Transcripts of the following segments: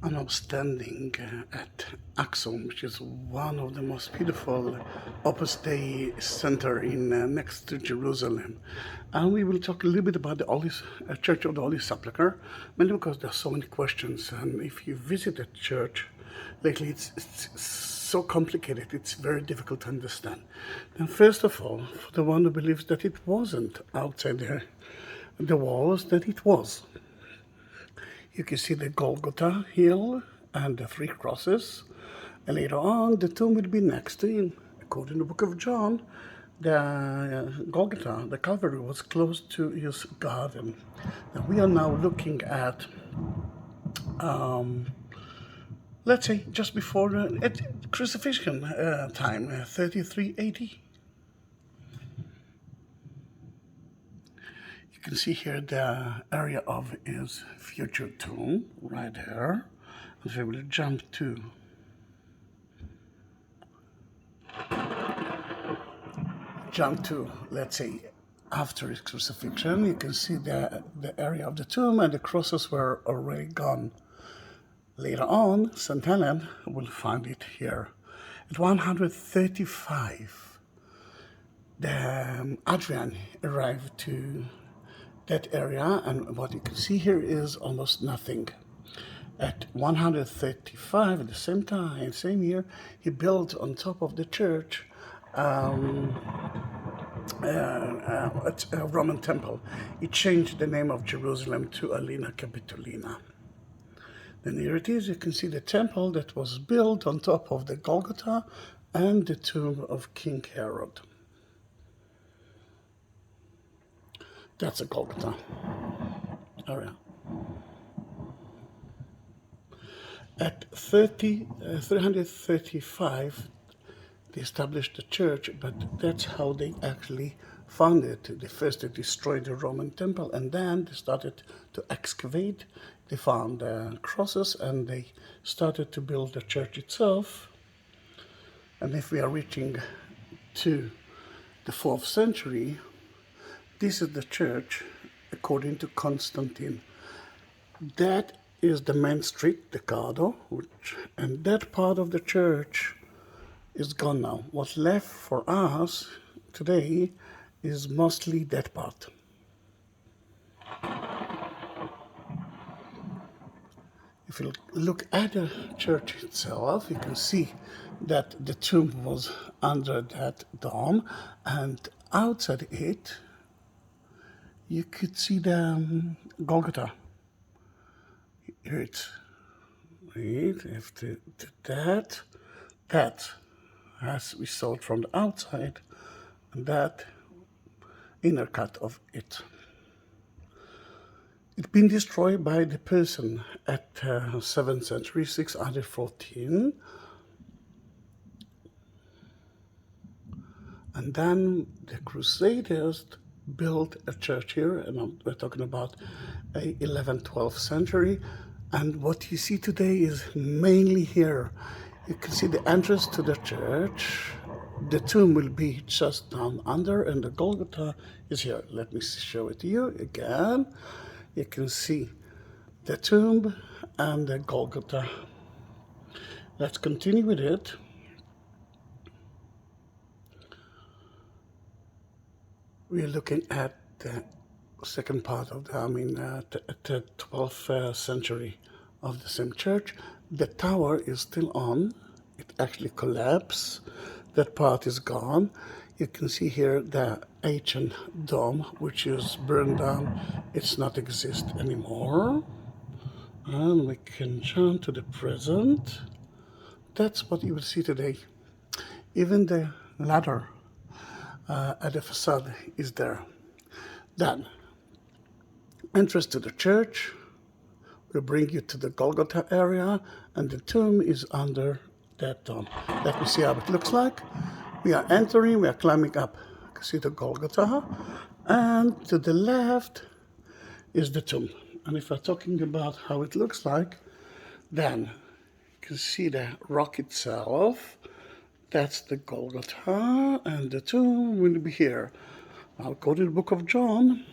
And I'm standing at Axum, which is one of the most beautiful Opus Dei center in next to Jerusalem. And we will talk a little bit about the Holy Church of the Holy Sepulchre, mainly because there are so many questions. And if you visit a church lately, it's so complicated, it's very difficult to understand. And first of all, for the one who believes that it wasn't outside the walls, that it was. You can see the Golgotha hill and the 3 crosses. And later on, the tomb will be next to him. According to the book of John, the Golgotha, the Calvary, was close to his garden. And we are now looking at, let's say, just before crucifixion time, 33 AD. You can see here the area of his future tomb, right there. And so we'll jump to, let's say, after his crucifixion. You can see the area of the tomb, and the crosses were already gone. Later on, St. Helen will find it here. At 135, Adrian arrived to that area, and what you can see here is almost nothing. At 135, at the same time, same year, he built on top of the church a Roman temple. He changed the name of Jerusalem to Alina Capitolina. Then here it is, you can see the temple that was built on top of the Golgotha and the tomb of King Herod. That's a Golgotha area. At 335, they established the church, but that's how they actually founded it. They destroyed the Roman temple, and then they started to excavate. They found crosses, and they started to build the church itself. And if we are reaching to the 4th century, this is the church according to Constantine. That is the main street, the Cardo, and that part of the church is gone now. What's left for us today is mostly that part. If you look at the church itself, you can see that the tomb was under that dome, and outside it, you could see the Golgotha. Here it's, right, after that, as we saw it from the outside, and that inner cut of it. It's been destroyed by the person at 7th century, 614. And then the Crusaders built a church here, and we're talking about 11th, 12th century. And what you see today is mainly here. You can see the entrance to the church. The tomb will be just down under, and the Golgotha is here. Let me show it to you again. You can see the tomb and the Golgotha. Let's continue with it. We are looking at the second part of the 12th century of the same church. The tower is still on. It actually collapsed. That part is gone. You can see here the ancient dome, which is burned down. It's not exist anymore. And we can jump to the present. That's what you will see today. Even the ladder at the facade is there. Then, entrance to the church will bring you to the Golgotha area, and the tomb is under that dome. Let me see how it looks like. We are entering, we are climbing up. You can see the Golgotha, and to the left is the tomb. And if we're talking about how it looks like, then you can see the rock itself. That's the Golgotha, and the tomb will be here. Now, according to the book of John,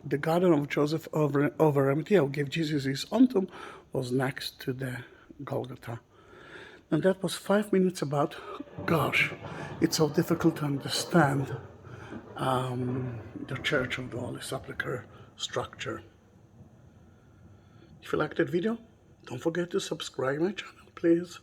the garden of Joseph over Arimathea, who gave Jesus his own tomb, was next to the Golgotha. And that was 5 minutes about. Gosh, it's so difficult to understand the Church of the Holy Sepulchre structure. If you liked that video, don't forget to subscribe my channel, please.